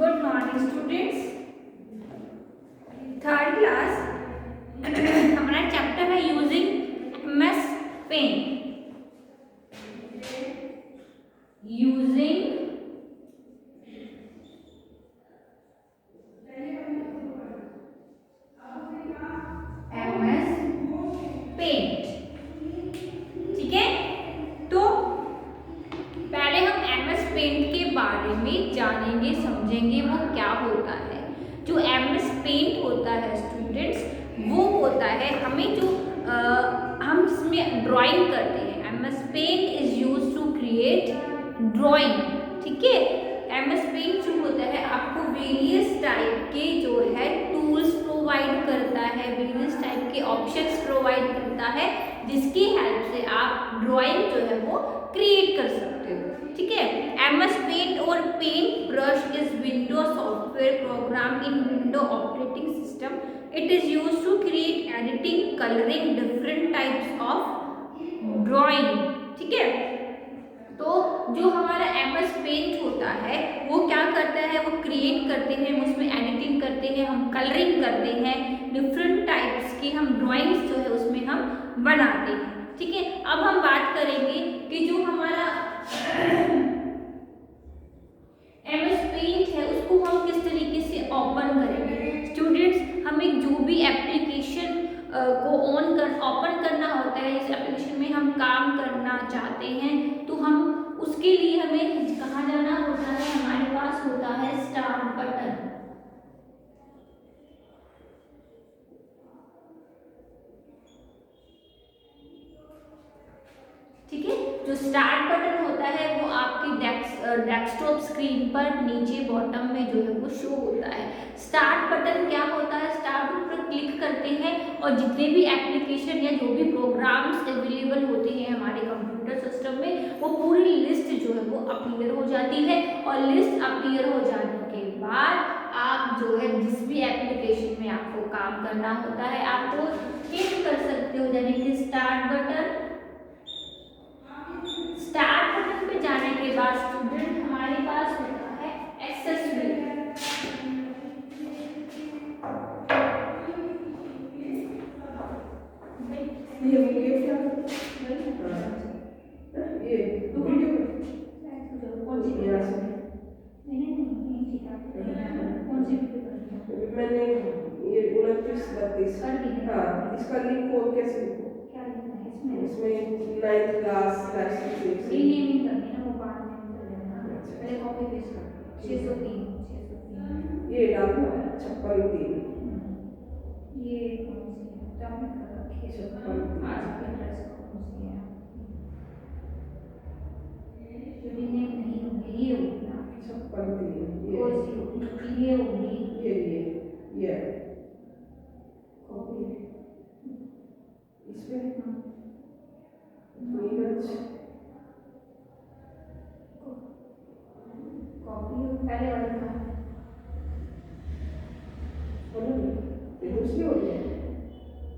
Good morning students. Third class हमारा chapter है using MS paint. Using MS paint. ठीक है, तो पहले हम एमएस पेंट के बारे में जानेंगे, समझेंगे वो क्या होता है। जो एमएस पेंट होता है स्टूडेंट्स, वो होता है हमें जो हम जिसमें ड्राइंग करते हैं। MS paint is use to create drawing. ठीक है, एमएस पेंट जो होता है आपको वेरियस टाइप के जो है टूल्स प्रोवाइड करता है, वेरियस टाइप के ऑप्शंस प्रोवाइड करता है, जिसकी हेल्प से आप ड्राइंग जो है वो क्रिएट कर सकते हो। ठीक है, एमएस पेंट और paint brush is window software program in window operating system. It is used to create editing, colouring different types of drawing. ठीक है, तो जो हमारा एमएस पेंट होता है वो क्या करता है, वो क्रिएट करते हैं, उसमें एडिटिंग करते हैं, हम कलरिंग करते हैं, डिफरेंट टाइप्स की हम ड्राइंग्स जो है उसमें हम बनाते हैं। ठीक है, अब हम बात करेंगे कि जो हमारा एमएस पेंट है उसको हम किस तरीके से ओपन करेंगे। स्टूडेंट्स, हमें जो भी एप्लीकेशन को ओपन करना होता है, इस एप्लीकेशन में हम काम करना चाहते हैं, तो हम उसके लिए हमें कहाँ जाना होता है, हमारे पास होता है स्टार्ट बटन। ठीक है, जो स्टार्ट बटन होता है वो आपकी डेस्कटॉप स्क्रीन पर नीचे बॉटम में जो है वो शो होता है। स्टार्ट बटन क्या होता है, स्टार्ट बटन पर क्लिक करते हैं और जितने भी एप्लीकेशन या जो भी प्रोग्राम्स अवेलेबल होते हैं हमारे कंप्यूटर सिस्टम में, वो पूरी लिस्ट जो है वो अपीयर हो जाती है। और लिस्ट अपीयर हो जाने के बाद आप जो है जिस भी एप्लीकेशन में आपको काम करना होता है आपको क्लिक कर सकते हो, यानी कि स्टार्ट बटन। स्टार्ट बटन पे जाने के बाद स्टूडेंट हमारे पास होता है एक्सेसरी। मैंने ये 29-32 हाँ, इसका लिंक कोड कैसे लिखूं? क्या लिखना है इसमें? इसमें 9th क्लास रीनेमिंग करनी है, वो बाद में कर लेना, पहले कॉपी पेस्ट कर 603 ये डाल दो 56-3। ये कौन सी है, तो आपने कर रखी है 56-3। आज की एड्रेस कौन सी है, जो रीनेम नहीं होगी ये होगी ना 56-3 कौन सी होगी, ये होगी ये कॉपी इसमें नीरज कॉपी पहले वाला था, ये दूसरी हो गई,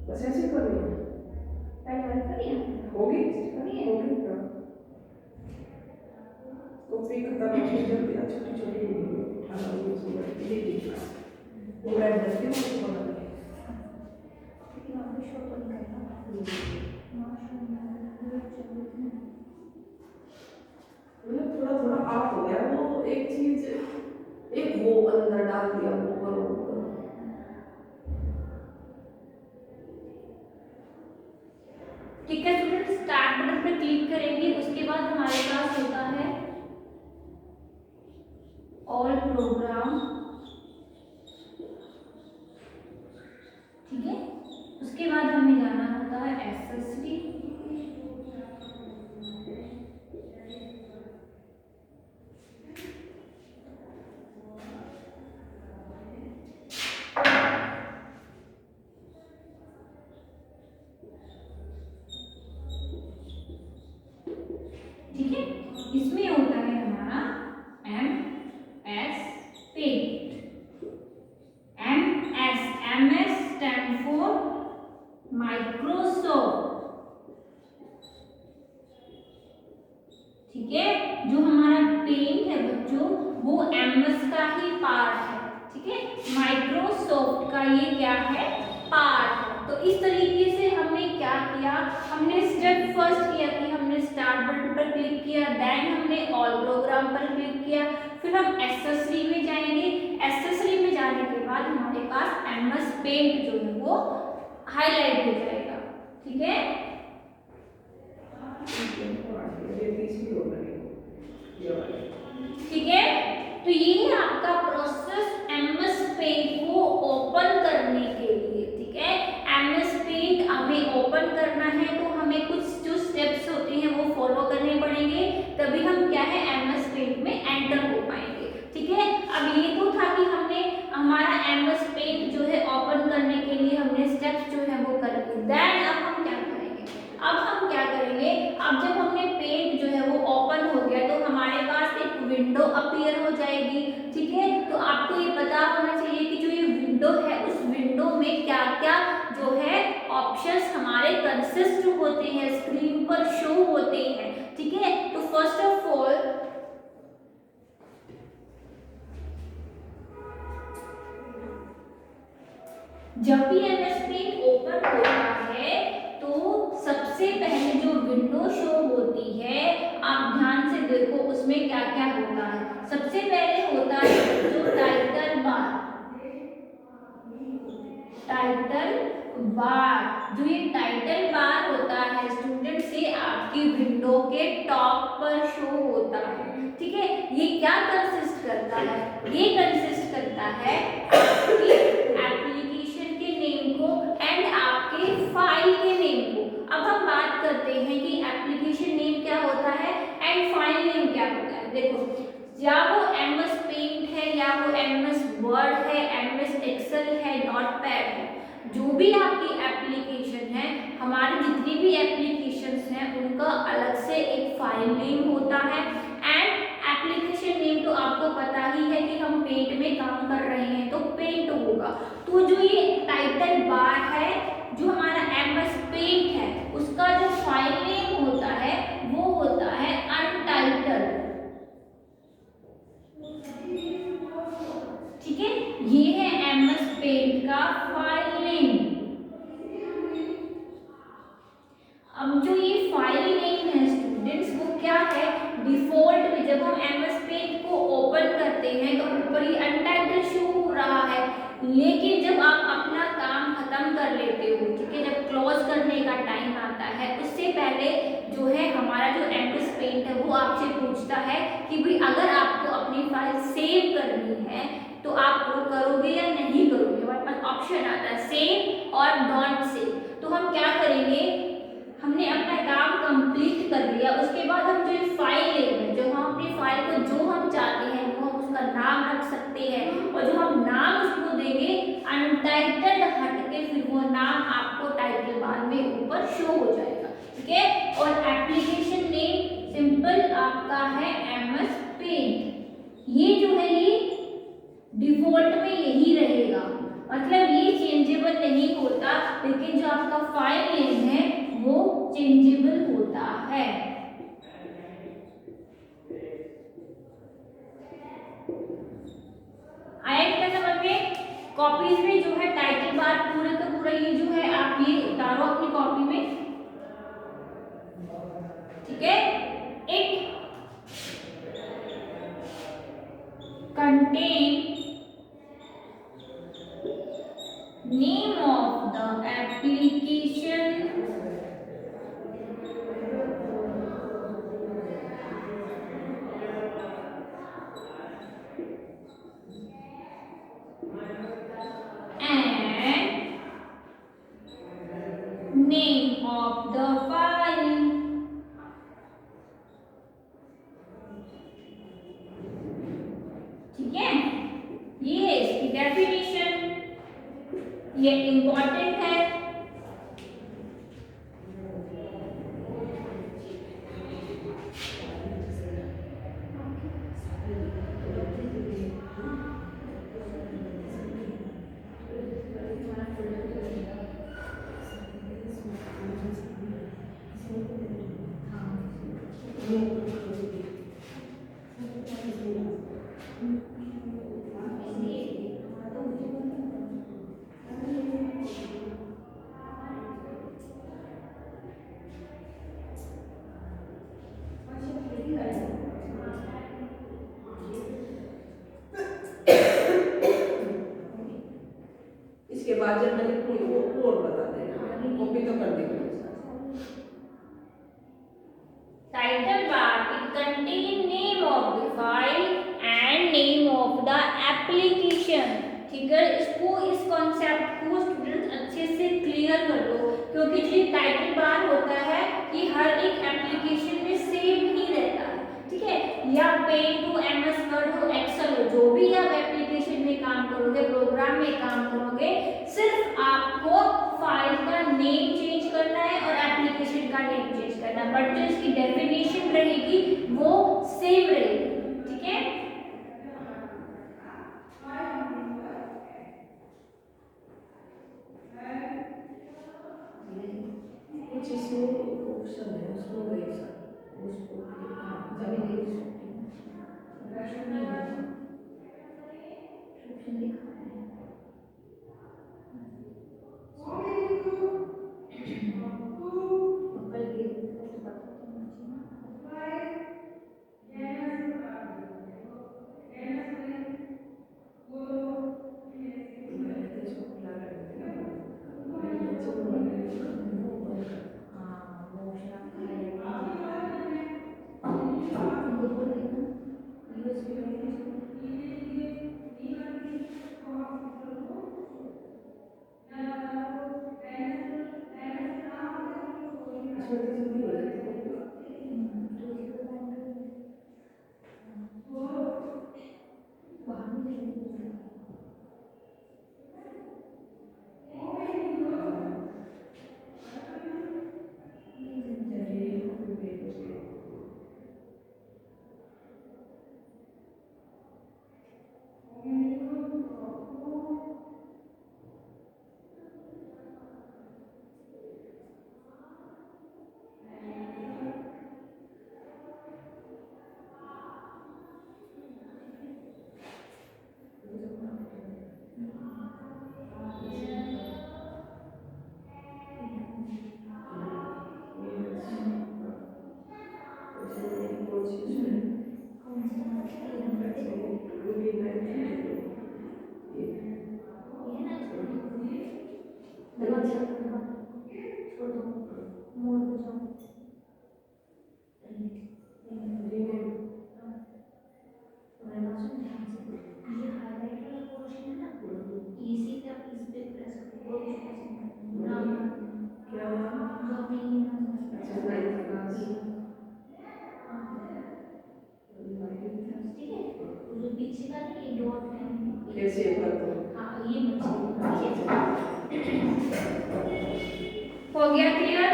बस ऐसे करनी है। पहले वाला करिए होगी करिए हाँ। तो फिर खत्म हो जल्दी, छोटी-छोटी उठाना ये ठीक है, वो मैं दर्दी को बना दूंगी। लेकिन आप शो तो नहीं करना मतलब थोड़ा आप हो गया, वो एक चीज एक वो अंदर डाल दिया, वो करो। ठीक है स्टूडेंट, स्टार्ट बटन पर क्लिक करेंगे, उसके बाद हमारे पास होता है ऑल प्रोग्राम। ठीक है, उसके बाद हमें जाना होता है एक्सेसरी। ठीक है, इसमें होता है हमारा एमएस पेंट। ये क्या है, पार्ट। तो इस तरीके से हमने क्या किया, हमने स्टेप फर्स्ट किया कि हमने स्टार्ट बटन पर क्लिक किया, देन हमने ऑल प्रोग्राम पर क्लिक किया, फिर हम एक्सेसरी में जाएंगे। एक्सेसरी में जाने के बाद हमारे पास एमएस पेंट जो है वो हाईलाइट हो जाएगा। ठीक है, ठीक है। तो ये है आपका प्रोसेस एमएस पेंट को ओपन करने के लिए। ठीक है, एमएस पेंट हमें ओपन करना है तो हमें कुछ जो स्टेप्स होते हैं वो फॉलो करने पड़ेंगे, तभी हम क्या है एमएस पेंट में एंटर हो पाएंगे। ठीक है, अब ये तो था कि हमने हमारा एमएस पेंट जो है ओपन करने के लिए हमने स्टेप्स जो है वो कर लिए। देन अब हम क्या करेंगे, अब हम क्या करेंगे, अब जब हमने पेंट जो है वो ओपन हो गया तो हमारे पास एक विंडो अपीयर हो जाएगी। ठीक है, तो आपको ये पता होना चाहिए कि जो ये विंडो है उस विंडो में क्या क्या जो है ऑप्शंस हमारे कंसिस्ट होते हैं, स्क्रीन पर शो होते हैं। ठीक है, तो फर्स्ट ऑफ ऑल जब भी एमएस पेंट ओपन होता है तो सबसे पहले जो विंडो शो होती है, आप ध्यान से देखो उसमें क्या क्या होता है। सबसे पहले होता है जो टाइटल बार, टाइटल बार, जो ये टाइटल बार होता है स्टूडेंट से आपकी विंडो के टॉप पर शो होता है। ठीक है, ये क्या कंसिस्ट करता है, ये कंसिस्ट करता है आपकी एप्लीकेशन के नेम को एंड आपके फाइल के नेम को। अब हम बात करते हैं कि एप्लीकेशन नेम क्या होता है एंड फाइल नेम क्या होता है। देखो, या वो एमएस पेंट है, या वो एमएस वर्ड है, एमएस एक्सेल है, नोटपैड है, जो भी आपकी एप्लीकेशन है, हमारी जितनी भी एप्लीकेशंस हैं उनका अलग से एक फाइल नेम होता है एंड एप्लीकेशन नेम तो आपको पता ही है कि हम पेंट में काम कर रहे हैं तो पेंट होगा। तो जो ये टाइटल बार है, जो हमारा एमएस पेंट है, उसका जो फाइल नेम होता है वो होता है अनटाइटल्ड। ठीक है, ये है एमएस पेंट का फाइल नेम। अब जो ये फाइल नेम है स्टूडेंट्स वो क्या है, डिफॉल्ट में जब हम एमएस पेंट को ओपन करते हैं तो ऊपर ही अनटाइटल्ड शो हो रहा है, लेकिन जब आप अपना काम खत्म कर लेते हो, ठीक है, जब क्लोज करने का टाइम आता है उससे पहले जो है हमारा जो एमएस पेंट है वो आपसे पूछता है कि भाई अगर आपको अपनी फाइल सेव करनी है तो आप वो करोगे या नहीं करोगे। हमारे पास ऑप्शन आता है सेव और डोंट सेव। तो हम क्या करेंगे, हमने अपना काम कंप्लीट कर लिया, उसके बाद हम जो फाइल लेंगे, जो हम अपनी फाइल को जो हम चाहते हैं वो हम उसका नाम रख सकते हैं, और जो हम नाम उसको देंगे अनटाइटल्ड हट के फिर वो नाम आपको टाइटल बार में ऊपर शो हो जाएगा। ठीक है, और एप्लीकेशन नेम सिंपल आपका है एमएस पेंट। ये जो है ये डिफॉल्ट में यही रहेगा, मतलब ये चेंजेबल नहीं होता, लेकिन जो आपका फाइल नेम है वो चेंजेबल होता है। आया क्या समझ में? कॉपीज में जो है टाइटल बार पूरे का पूरा ये जो है आप ये उतारो अपनी कॉपी में। ठीक है, it contain name of the application and name of the file। ठीक है, ये है इसकी डेफिनेशन, ये इंपॉर्टेंट है। जब मैं लिखूंगी वो और बता देना, कॉपी तो कर देंगे। Title bar it contain name of the file and name of the application. ठीक है, इसको इस कॉन्सेप्ट को स्टूडेंट्स अच्छे से क्लियर कर दो, क्योंकि जो टाइटल बार होता है ये हर एक एप्लीकेशन में सेम ही रहता है। ठीक है, या पेंट हो, एमएस वर्ड हो, एक्सेल हो, जो भी आप एप्लीकेशन में काम करोगे, प्रोग्राम में काम करोगे, सिर्फ आपको फाइल का नेम चेंज करना है और एप्लीकेशन का नेम चेंज करना है, बट जो इसकी डेफिनेशन रहेगी वो सेम रहेगी। ठीक है, कुछ इसमें ऑप्शन है, उसमें वही उसको पीछे का नहीं, एक डॉट है, कैसे करते हो? हाँ ये हो गया क्लियर?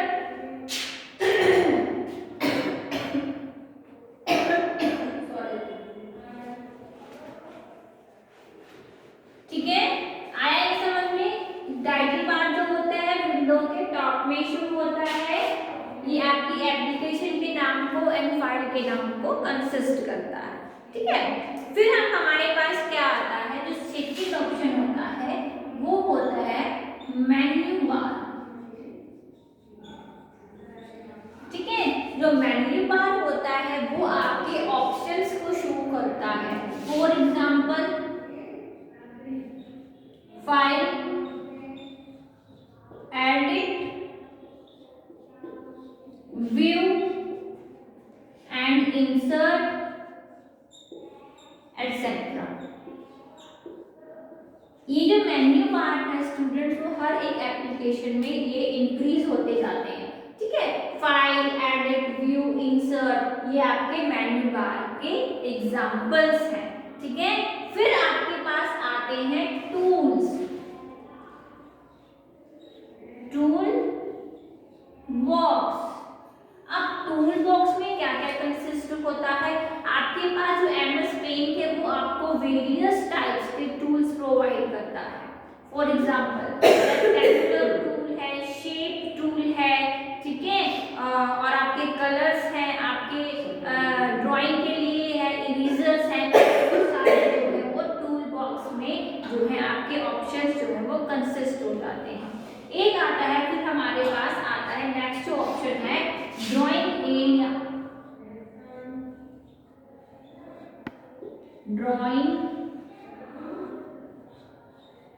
ठीक है, आया ये समझ में? टाइटल बार जो होता है विंडो के टॉप में शुरू होता है, ये आपकी एप्लीकेशन के नाम को एंड फाइल के नाम को कंसिस्ट करता है। ठीक है, फिर हमारे पास क्या आता है, जो सेकंड ऑप्शन होता है वो होता है मेन्यू बार। ठीक है, जो मेन्यू बार होता है वो आपके ऑप्शंस को शो करता है। For example file, edit, view and insert etcetera. ये जो मेन्यू बार है स्टूडेंट्स, वो हर एक एप्लीकेशन में ये इंक्रीज होते जाते हैं। ठीक है, फाइल, एडिट, व्यू, इंसर्ट, ये आपके मेन्यू बार के एग्जांपल्स हैं। ठीक है, फिर आपके पास आते हैं टूल्स, टूल बॉक्स। अब टूल बॉक्स में क्या क्या कंसिस्ट होता है, आपके पास जो एमएस पेंट है वो आपको वेरियस टाइप्स के टूल्स प्रोवाइड करता है। फॉर एग्जांपल रेक्टेंगुलर टूल है, शेप टूल है, ठीक है, और आपके कलर्स हैं, आपके ड्राइंग के लिए है, इरेजर्स हैं, वो सारे जो है वो टूल बॉक्स में जो है आपके ऑप्शंस जो है वो कंसिस्ट हो जाते हैं। एक आता है, फिर हमारे पास आता है नेक्स्ट जो ऑप्शन है ड्राइंग एरिया। ड्राइंग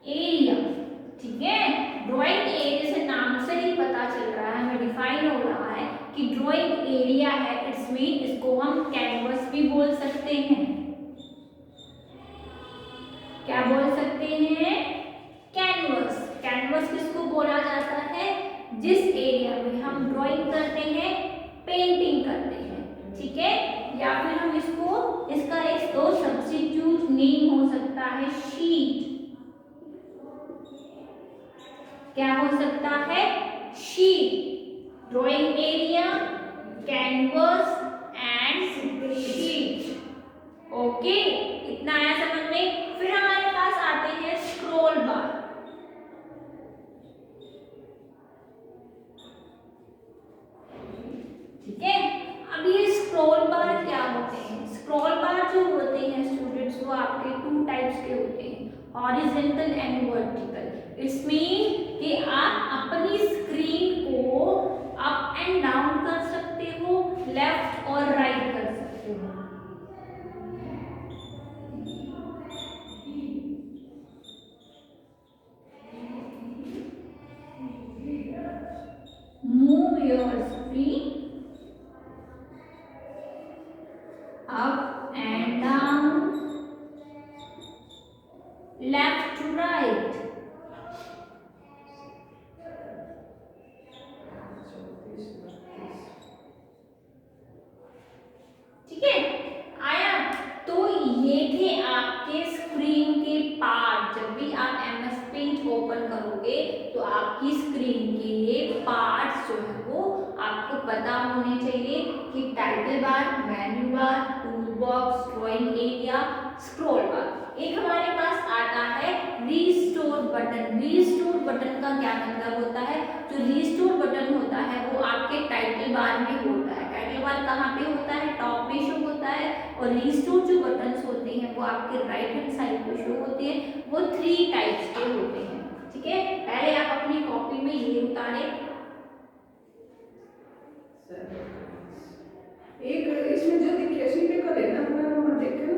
एरिया, ठीक है, क्या बोल सकते हैं? कैनवस। कैनवस किसको बोला जाता है? जिस एरिया में हम ड्राइंग करते हैं, पेंटिंग करते हैं, ठीक है। या फिर हम इसका एक दो सब्स्टिट्यूट नेम हो सकता है शीट। क्या हो सकता है? Sheet, drawing area, canvas and sheet. Okay, इतना आया समझ में। फिर हमारे पास आते हैं स्क्रॉल बार। ठीक है, अब ये स्क्रॉल बार क्या होते हैं? स्क्रॉल बार जो होते हैं स्टूडेंट्स, वो आपके टू टाइप्स के होते हैं, horizontal and vertical. It's mean कि आप अपनी स्क्रीन को अप एंड डाउन कर सकते हो, लेफ्ट और राइट कर सकते हो। Move your screen up and down, left to right. ठीक है, आया। तो ये थे आपके स्क्रीन के पार्ट। जब भी आप एमएस पेंट ओपन करोगे तो आपकी स्क्रीन के ये पार्ट्स जो है वो आपको पता होने चाहिए कि title bar, menu bar, tool box, drawing area, scroll बार। एक हमारे पास आता है रीस्टोर बटन। रीस्टोर बटन का क्या मतलब होता है? जो रीस्टोर बटन होता है वो आपके टाइटल बार में होता है। टाइटल बार कहाँ पे होता है? टॉप पे शो होता है। और रीस्टोर जो बटन्स होते हैं वो आपके राइट हैंड साइड पे शो होते हैं। वो 3 टाइप्स के होते हैं, ठीक है। पहले आप अपनी कॉपी में ये उतारे। एक इसमें जो दिखे उसी पे करे ना, अपना नंबर देख के ना।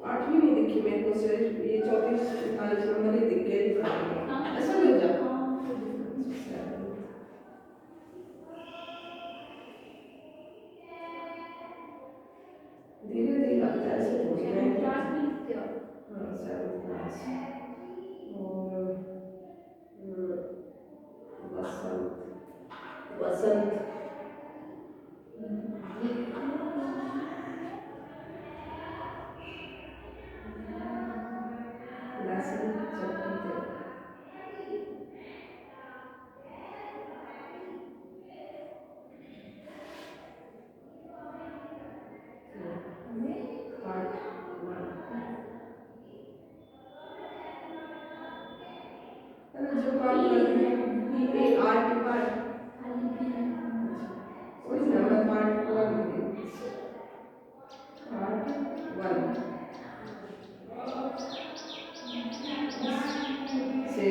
आठवीं नहीं दिखी मेरे को, सिर्फ ये 34 45 नंबर ही दिख गए। ऐसा भी हो जाता। धीरे धीरे लगता है ऐसे थोड़ी ना। क्लास में लिखते हो? हाँ, 7th क्लास। और बसंत बसंत lesson chapter 3। पार्ट 1 जो काम करते हैं ये आर्ट पार्ट वही ना, मैं पार्ट 1 से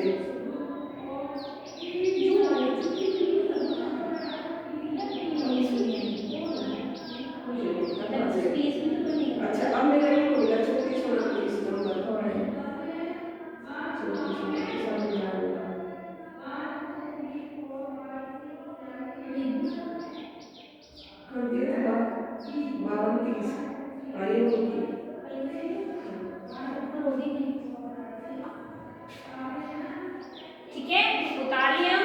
अच्छा। अब मेरा ये हो गया 34 और 29 नंबर। कर दिए थे 52 30 ये होगी। ठीक है, उतार लिया।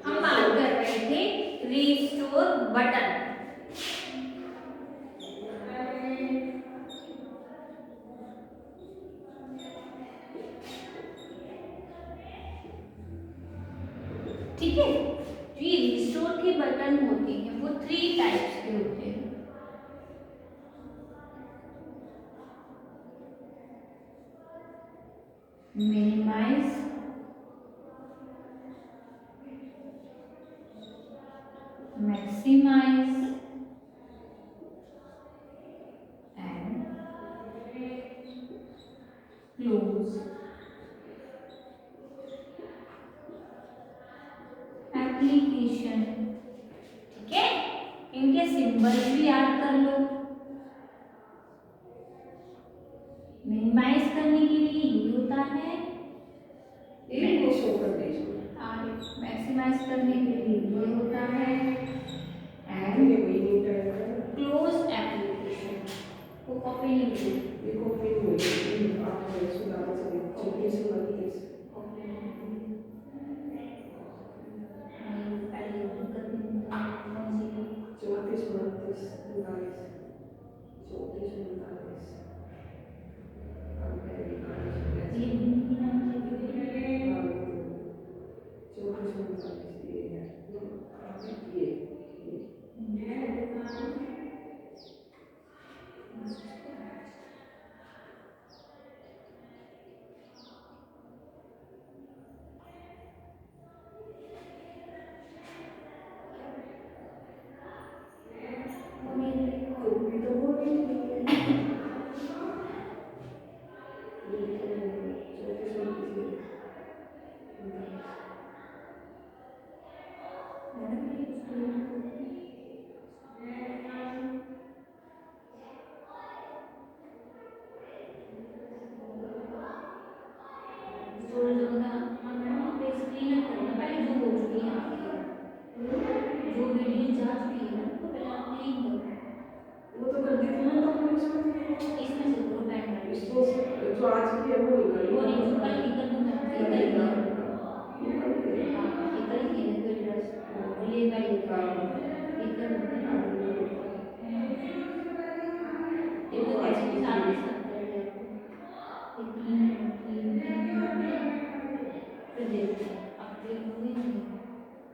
हम बात कर रहे थे रीस्टोर बटन। ठीक है, जो ये रिस्टोर के बटन होते हैं वो 3 टाइप्स के होते हैं। Minimise, maximise and close. Application, ठीक है। इनके सिंबल्स भी याद कर लो। मिनिमाइज करने के लिए ये होता है एक को शो कर दीजिए। और मैक्सिमाइज करने के लिए ये होता है ये वही नहीं करेगा क्लोज एप्लीकेशन। वो कॉपी नहीं हुई, ये कॉपी नहीं हुई आप सुधार से चौकी से बनती है कॉपी नहीं हुई। मैं पहले ओपन कर दूँ कौन सी है? 34 29 39 34 39 ये नहीं ना मुझे जो वीडियो जा चुकी है तो पहले आप क्लीन करो। वो तो कर दी थी ना तो हमने इसमें से करो पेन कर इसको जो आज की है वो निकल वो नहीं जो कल की कर दूंगा ये कल की है। हाँ ये कल की है कोई ड्रेस ये मैं ये कर दूंगा ये तो ऐसे भी साथ में साथ कर लिया आपको ये तीन फिर देखते हैं अब क्लीन हो गई नहीं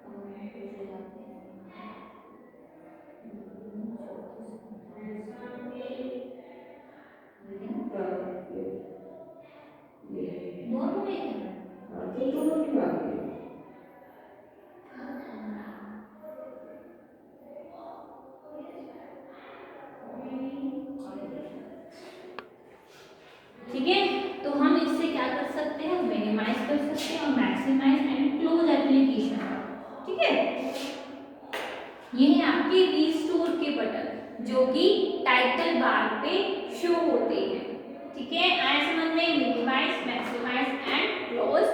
अब हम फिर से जाते हैं दोनों में है तो दोनों की बात है ठीक है। तो हम इससे क्या कर सकते हैं मिनिमाइज कर सकते हैं और मैक्सिमाइज एंड क्लोज एप्लीकेशन। ठीक है ये है आपके रीस्टोर के बटन जो कि टाइटल बार पे शो होते हैं। ठीक है आए समझ में minimise maximise and close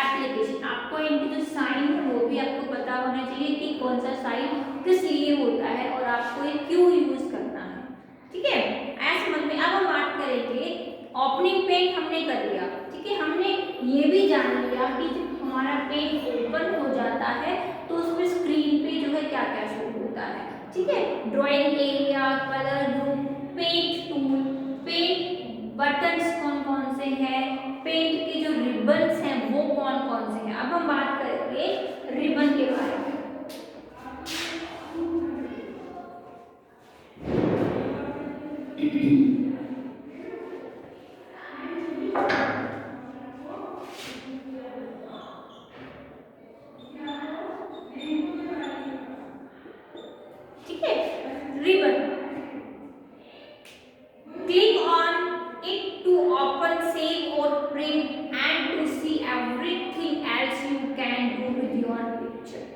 application. आपको इनकी जो साइन है वो भी आपको पता होना चाहिए कि कौन सा साइन किस लिए होता है और आपको ये क्यों यूज करना है। ठीक है आए समझ में। अब हम बात करेंगे ओपनिंग पेंट हमने कर लिया। ठीक है हमने ये भी जान लिया कि जब हमारा पेंट ओपन हो जाता है तो उसमें स्क्रीन पे जो है क्या क्या शो होता है। ठीक है drawing area colour group paint tool paint buttons कौन कौन से हैं पेंट के जो रिबन्स हैं वो कौन कौन से हैं। अब हम बात करेंगे रिबन के बारे में। ठीक है ribbon click on it to open save or print and to see everything else you can do with your picture।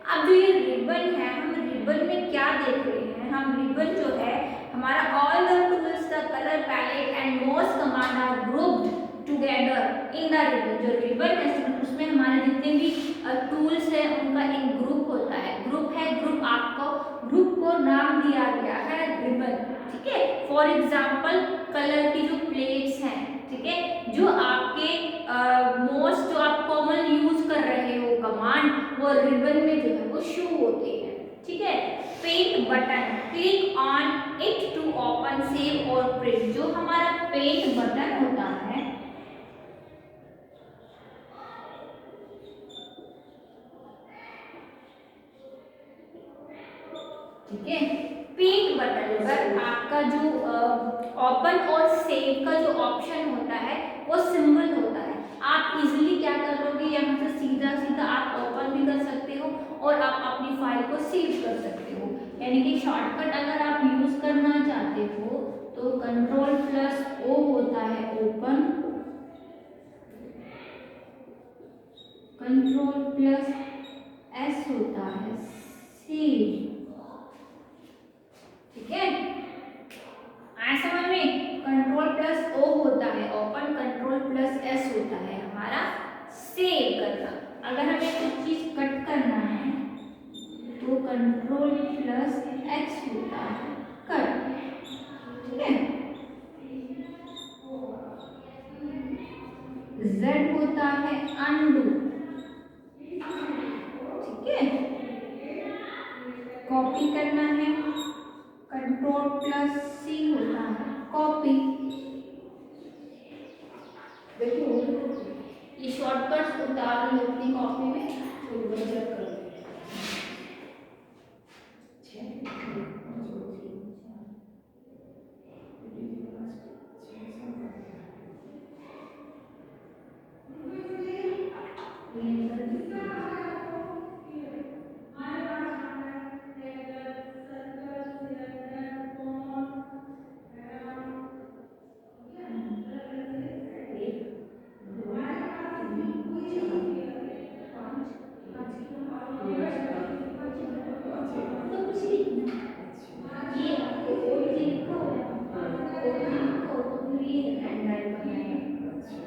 अब जो ये रिबन है हम रिबन में क्या देख रहे हैं हम रिबन जो है हमारा all the tools the color palette and most command are grouped together in the ribbon। जो रिबन है उसमें हमारे जितने भी टूल्स है उनका एक ग्रुप होता है। ग्रुप है ग्रुप आपको ग्रुप को नाम दिया गया है रिबन। ठीक है फॉर एग्जाम्पल कलर की जो प्लेट्स हैं ठीक है जो आपके मोस्ट जो आप कॉमन यूज कर रहे हो कमांड वो रिबन में जो है वो शो होते हैं। ठीक है paint button click on it to open save और प्रिंट। जो हमारा पेंट बटन होता है ठीक है पेंट बटन पर आपका जो ओपन और सेव का जो ऑप्शन होता है वो सिंबल होता है। आप इजीली क्या कर लोगे यहाँ से सीधा सीधा आप ओपन भी कर सकते हो और आप अपनी फाइल को सेव कर सकते हो। यानी कि शॉर्टकट अगर आप यूज करना चाहते हो तो Ctrl+O होता है ओपन Ctrl+S होता है सेव कंट्रोल प्लस एक्स होता है कट, ठीक है। Z होता है अनडू, ठीक है। कॉपी करना है, कंट्रोल प्लस C होता है कॉपी। देखिए ये शॉर्टकट्स उतार लो अपनी कॉपी में।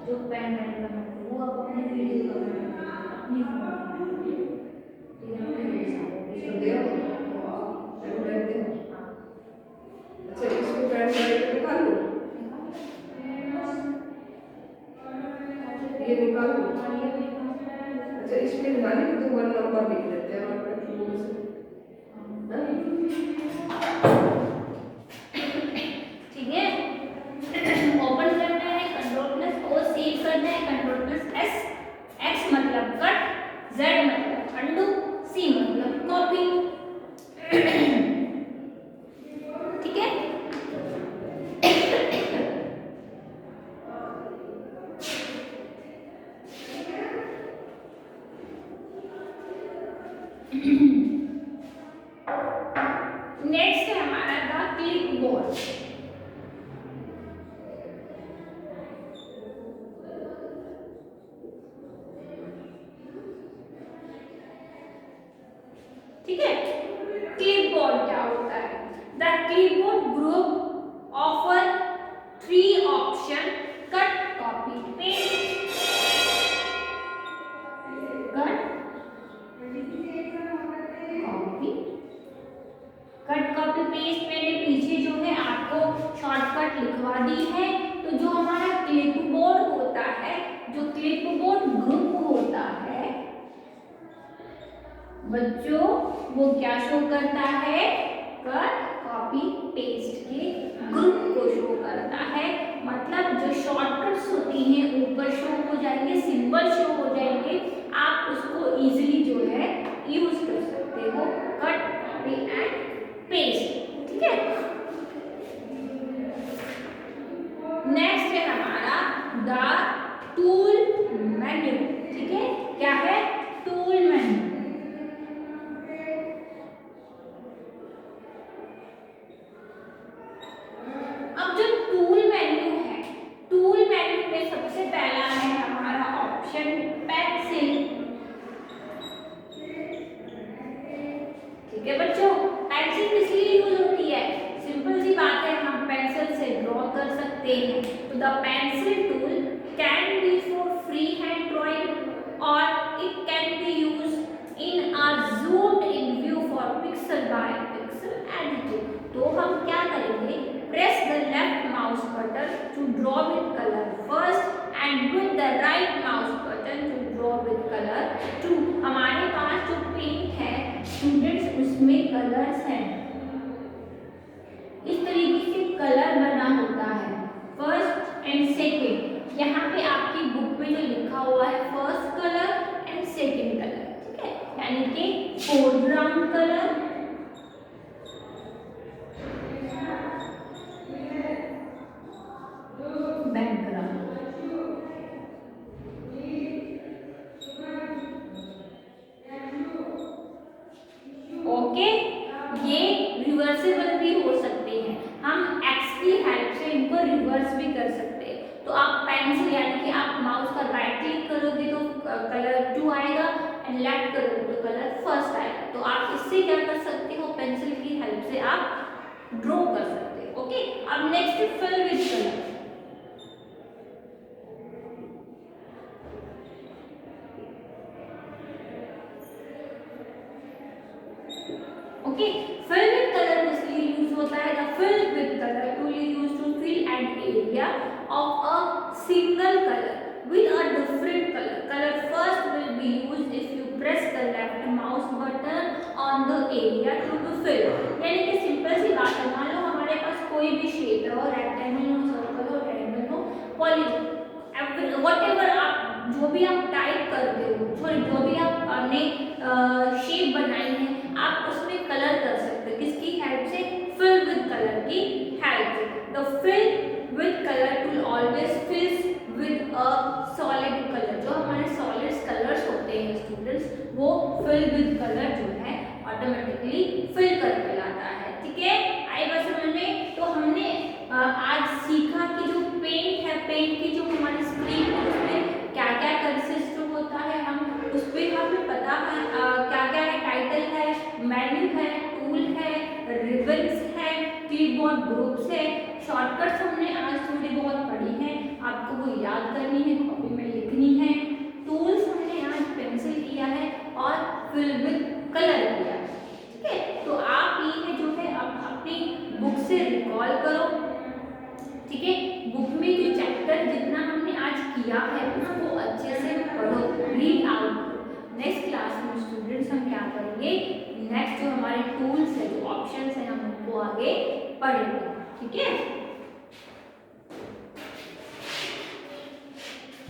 जो पेन ड्राइव का है वो आप अपने वीडियो का अपनी अच्छा इसको पेन ड्राइव निकाल लो, ये निकाल लो। अच्छा इसमें निकालने के तो 1 नंबर लिख देते हैं हम अपने कीबोर्ड से, ठीक है। ओपन करना है, कंट्रोल प्लस ओ, सेव करना है कंट्रोल प्लस एस। एक्स मतलब कट, जेड मतलब अनडू, सी मतलब कॉपी, ठीक है। नेक्स्ट है हमारा द क्लिक बोर्ड। ठीक है, क्लिपबोर्ड क्या होता है? The clipboard group offer 3 option: cut, copy, paste. Cut, copy, cut copy paste मैंने पीछे जो है आपको शॉर्टकट लिखवा दी है। तो जो हमारा क्लिपबोर्ड होता है, जो क्लिपबोर्ड ग्रुप होता है बच्चों, वो क्या शो करता है? कट, कॉपी, पेस्ट के ग्रुप को शो करता है। मतलब जो शॉर्टकट्स होती हैं ऊपर शो हो जाएंगे, सिंबल शो हो जाएंगे, आप उसको इजीली जो है यूज कर सकते हो। कट, कॉपी एंड पेस्ट, ठीक है। नेक्स्ट है हमारा द टूल मेन्यू, ठीक है। क्या है? Tool menu. अब जो टूल मेन्यू है, टूल मेन्यू में सबसे पहला है हमारा ऑप्शन पेंसिल, ठीक है बच्चों। पेंसिल किस लिए यूज होती है? सिंपल सी बात है, हम पेंसिल से ड्रॉ कर सकते हैं। तो the pencil tool can be for free hand drawing और it can be use in a zoomed in view for pixel by pixel editing। तो हम क्या करेंगे? Press the left mouse button to draw with color first and with the right mouse button to draw with color 2। हमारे पास जो paint है students, उसमें colours हैं, इस तरीके से कलर बना होता है फर्स्ट एंड सेकेंड। यहाँ पे आपकी बुक में जो लिखा हुआ है first colour and second colour, ठीक है। यानी कि फोरग्राउंड कलर, बैकग्राउंड। ओके, ये रिवर्सेबल भी हो सकते हैं, हम एक्स की हेल्प से इनको रिवर्स भी कर सकते हैं। तो आप पेंसिल यानी कि आप माउस का राइट क्लिक करोगे तो कलर 2 आएगा एंड लेफ्ट करोगे तो कलर फर्स्ट आएगा। तो आप इससे क्या कर सकते हो? पेंसिल की हेल्प से आप ड्रॉ कर सकते हो। ओके, अब next fill with colour. Okay, fill with colour किस लिए यूज होता है? The fill with colour tool is used to fill an area of a single colour with a different color. Color first will be used if you press the left mouse button on the area to fill. यानी कि simple सी बात है, मान लो हमारे पास कोई भी shape है, और रेक्टेंगल हो, सर्कल हो, ट्रायंगल हो, पॉलीगन, व्हाटएवर आप जो भी आप टाइप करते हो, सॉरी जो भी आप अपने शेप बनाई है, आप उसमें कलर कर सकते हो किसकी हेल्प से? फिल विद कलर की हेल्प से. The fill with colour tool always fills with a solid colour. जो हमारे सॉलिड कलर्स होते हैं स्टूडेंट्स, वो फिल विद कलर जो है ऑटोमेटिकली फिल करके लाता है. ठीक है, आई बात समझ में? तो हमने आज सीखा कि जो पेंट है, पेंट की जो हमारी स्क्रीन है उसमें क्या क्या कंसिस्ट होता है, हम उस पर हमें पता है क्या क्या है. टाइटल है, मेन्यू है, टूल है, रिबन्स है, कीबोर्ड ग्रुप्स है. शॉर्टकट्स हमने आज थोड़ी बहुत पढ़ी हैं, आपको वो याद करनी है, कॉपी में लिखनी है. टूल्स हमने आज पेंसिल किया है और फिल विद कलर किया है. ठीक है, तो आप ये जो है आप अपनी बुक से रिकॉल करो. ठीक है, बुक में जो चैप्टर जितना हमने आज किया है उसको अच्छे से पढ़ो, रीड आउट करो. नेक्स्ट क्लास में स्टूडेंट्स हम क्या करेंगे? नेक्स्ट जो हमारे टूल्स है, जो ऑप्शंस हैं, हम उनको आगे पढ़ेंगे. ठीक है.